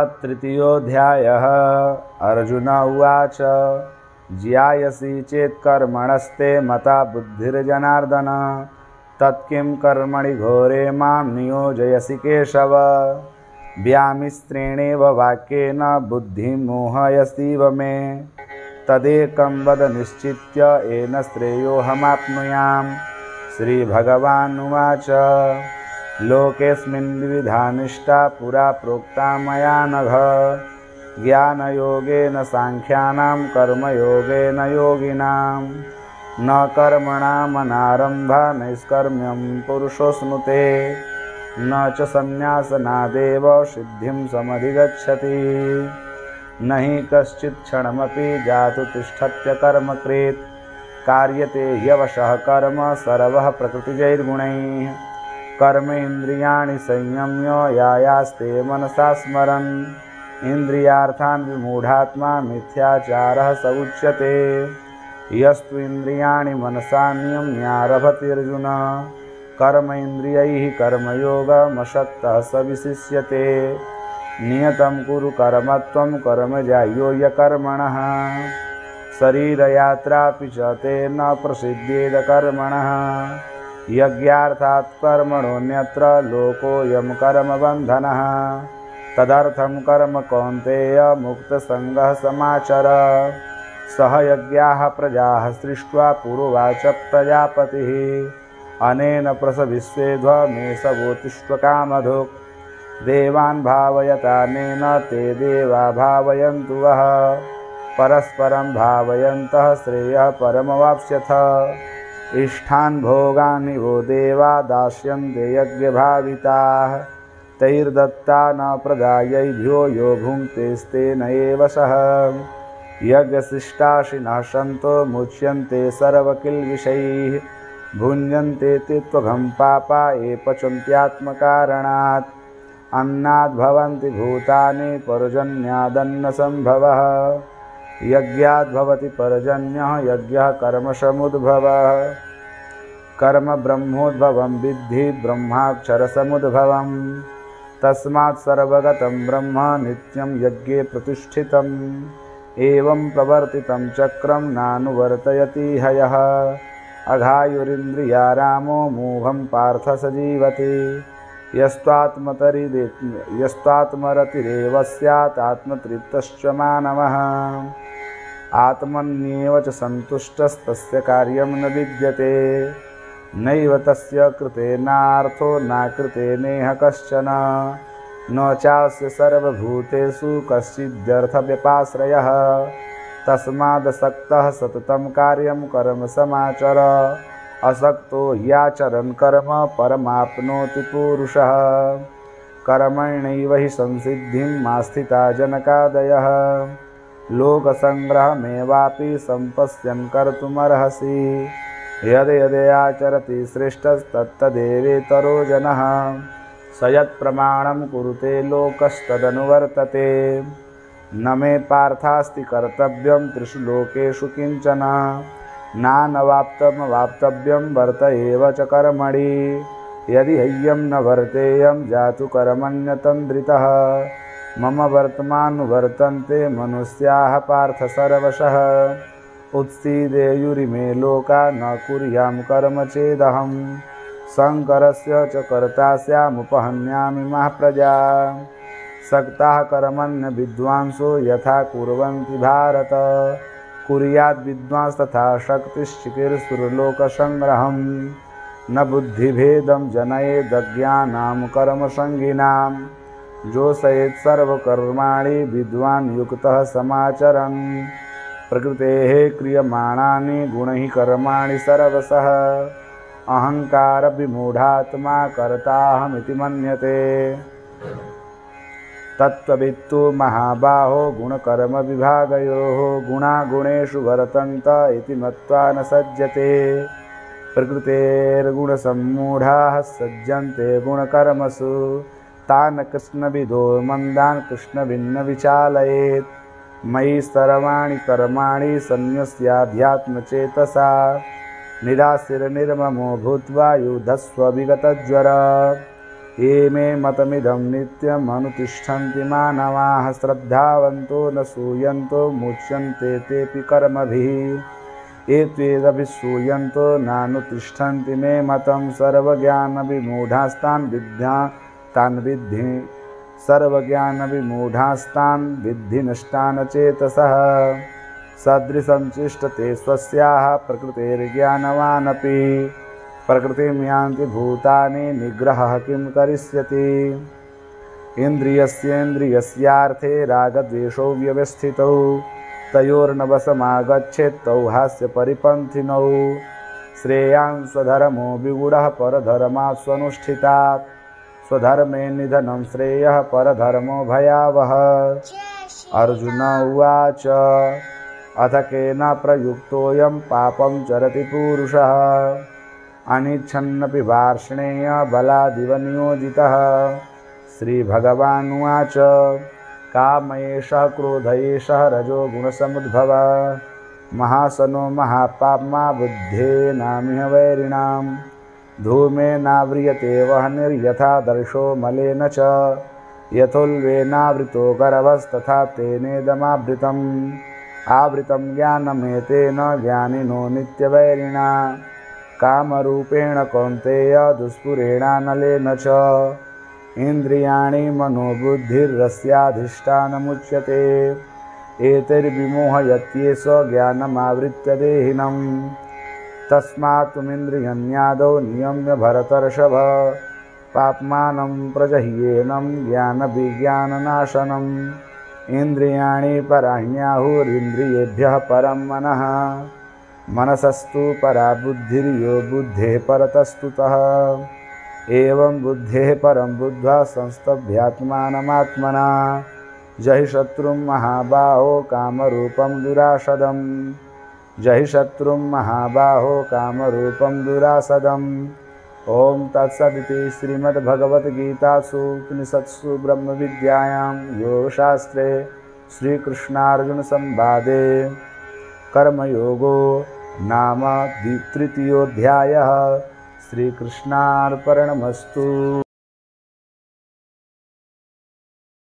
तृतीयोऽध्यायः। अर्जुन उवाच ज्यायसि चेत् कर्मणस्ते मता बुद्धिर्जनार्दन तत्किं कर्मणि घोरे मां नियोजयसि केशव। व्यामिश्रेणेव वाक्येन बुद्धिं मोहयसीव मे तदेकं वद निश्चित्य येन श्रेयोऽहमाप्नुयाम्। श्रीभगवानुवाच लोकेऽस्मिन् द्विविधा निष्ठा पुरा प्रोक्ता मया नघ। ज्ञानयोगेन साङ्ख्यानां कर्मयोगेन योगिनां। न कर्मणामनारम्भा नैष्कर्म्यं पुरुषोऽश्नुते न च सन्न्यासनादेव सिद्धिं समधिगच्छति। न हि कश्चित् क्षणमपि जातु तिष्ठत्य कर्मकृत् कार्यते ह्यवशः कर्म सर्वः प्रकृतिजैर्गुणैः। कर्मेन्द्रियाणि संयम्य यायास्ते मनसा स्मरन् इन्द्रियार्थान् विमूढात्मा मिथ्याचारः स उच्यते। यस्तु इन्द्रियाणि मनसा नियम्यारभतेऽर्जुन कर्मेन्द्रियैः कर्मयोगमशक्तः स विशिष्यते। नियतं कुरु कर्म त्वं कर्मजाह्यो यकर्मणः शरीरयात्रापि च तेन प्रसिद्ध्येद कर्मणः। यज्ञार्थात् कर्मणोऽन्यत्र लोकोऽयं कर्मबन्धनः। तदर्थं कर्म कौन्तेय मुक्तसङ्गः समाचर। सह यज्ञाः प्रजाः सृष्ट्वा पुरोवाच प्रजापतिः अनेन प्रसविष्येध्वमेषवोतिष्ठकामधुक्। देवान् भावयतानेन ते देवा भावयन्तु वः परस्परं भावयन्तः श्रेयः परमवाप्स्यथ। इष्टान् भोगान् वो देवा दास्यन्ते यज्ञभाविताः तैर्दत्ता न प्रदायैभ्यो यो भुङ्क्तेस्तेन एव सः। यज्ञशिष्टाशिनः सन्तो मुच्यन्ते सर्वकिल्बिषैः भुञ्जन्ते ते त्वघं पापा ये पचन्त्यात्मकारणात्। अन्नाद्भवन्ति भूतानि पर्जन्यादन्नसम्भवः। यज्ञाद्भवति पर्जन्यः यज्ञः कर्मसमुद्भवः। कर्म ब्रह्मोद्भवं विद्धि ब्रह्माक्षरसमुद्भवम्। तस्मात् सर्वगतं ब्रह्म नित्यं यज्ञे प्रतिष्ठितम्। एवं प्रवर्तितं चक्रं नानुवर्तयति हयः। अघायुरिन्द्रियारामो मोघं पार्थ स जीवति। यस्त्वात्मरतिरेव स्यात् आत्मतृप्तश्च मानवः। आत्मन्येव च सन्तुष्टस्तस्य कार्यं न विद्यते। नैव तस्य कृतेनार्थो नाकृतेनेह कश्चन। न चास्य सर्वभूतेषु कश्चिद्यर्थव्यपाश्रयः। तस्मादसक्तः सततं कार्यं कर्म समाचर। असक्तो ह्याचरन् कर्म परमाप्नोति पुरुषः। कर्मण्यैव हि संसिद्धिं मास्थिता जनकादयः। लोकसङ्ग्रहमेवापि सम्पश्यन् कर्तुमर्हसि। यद्यदयाचरति श्रेष्ठस्तत्तदेवेतरो जनः। स यत्प्रमाणं कुरुते लोकस्तदनुवर्तते। न मे पार्थास्ति कर्तव्यं त्रिषु लोकेषु किञ्चन। नानवाप्तमवाप्तव्यं वर्त एव च कर्मणि। यदि ह्ययं न वर्तेयं जातु कर्मण्यतन्द्रितः। मम वर्तमानुवर्तन्ते मनुष्याः पार्थ सर्वशः। उत्सीदेयुरिमे लोका न कुर्यां कर्म चेदहं। शङ्करस्य च कर्ता स्यामुपहन्यामि मः प्रजा। सक्ताः कर्मण्य विद्वांसो यथा कुर्वन्ति भारत। कुर्याद्विद्वांस तथा शक्तिश्चिकीर्षुर्लोकसङ्ग्रहम्। न बुद्धिभेदं जनयेदज्ञानां कर्मसङ्गिनां। जोषयेत् सर्वकर्माणि विद्वान् युक्तः समाचरन्। प्रकृतेः क्रियमाणानि गुणैः कर्माणि सर्वशः। अहङ्कारविमूढात्मा कर्ताहमिति मन्यते। तत्त्ववित्तु महाबाहो गुणकर्मविभागयोः। गुणा गुणेषु वर्तन्त इति मत्वा न सज्जते। प्रकृतेर्गुणसम्मूढाः सज्जन्ते गुणकर्मसु। तान् कृष्णविदो मन्दान् कृष्णभिन्न विचालयेत्। मयि सर्वाणि कर्माणि सन्न्यस्याध्यात्मचेतसा। निराशिर्निर्ममो भूत्वा युधस्व विगतज्वर। ये मे मतमिदं नित्यम् अनुतिष्ठन्ति मानवाः श्रद्धावन्तो न सूयन्तो मुच्यन्ते तेऽपि कर्मभिः ये त्वेदभिसूयन्तो नानुतिष्ठन्ति मे मतं सर्वज्ञानविमूढास्तान् विद्धि सर्वज्ञानविमूढास्तान् विद्धि नष्टान् चेतसः सदृशं चेष्टते स्वस्याः प्रकृतेर्ज्ञानवानपि प्रकृतिं यान्ति भूतानि निग्रहः किं करिष्यति इन्द्रियस्येन्द्रियस्यार्थे रागद्वेषौ व्यवस्थितौ तयोर्नवसमागच्छेत् तौ हास्यपरिपन्थिनौ श्रेयान् स्वधर्मो विगूढः परधर्मात् स्वनुष्ठितात् स्वधर्मे निधनं श्रेयः परधर्मो भयावहः। अर्जुन उवाच अथ केन प्रयुक्तोऽयं पापं चरति पुरुषः अनिच्छन्नपि वार्ष्णेय बलादिव नियोजितः। श्रीभगवानुवाच काम एषः क्रोध एषः रजो गुणसमुद्भवः महासनो महापाप्मा बुद्धेनामिह वैरिणां धूमेनाव्रियते वह्निर्यथा दर्शो मलेन च यथोल्बेनावृतो गर्भस्तथा तेनेदमावृतम् आवृतं ज्ञानमेतेन ज्ञानिनो नित्यवैरिणा कामरूपेण कौन्तेय दुष्पुरेणानलेन च इन्द्रियाणि मनोबुद्धिरस्याधिष्ठानमुच्यते एतैर्विमोहयत्येष ज्ञानमावृत्य देहिनं तस्मात्त्वमिन्द्रियाण्यादौ नियम्य भरतर्षभ पाप्मानं प्रजह्येनं ज्ञानविज्ञाननाशनम् इन्द्रियाणि पराण्याहुरिन्द्रियेभ्यः परं मनः मनसस्तु परा बुद्धिर्यो बुद्धेः परतस्तुतः एवं बुद्धेः परं बुद्ध्वा संस्तभ्यात्मानमात्मना जहि शत्रुं महाबाहो कामरूपं दुरासदम् जहि शत्रुं महाबाहो कामरूपं दुरासदम्। ओम तत्सदिति श्रीमद्भगवद्गीतासु उपनिषत्सु ब्रह्मविद्यायां योगशास्त्रे श्रीकृष्णार्जुन संवादे कर्मयोगो नाम तृतीयोऽध्यायः। श्रीकृष्णार्पणमस्तु।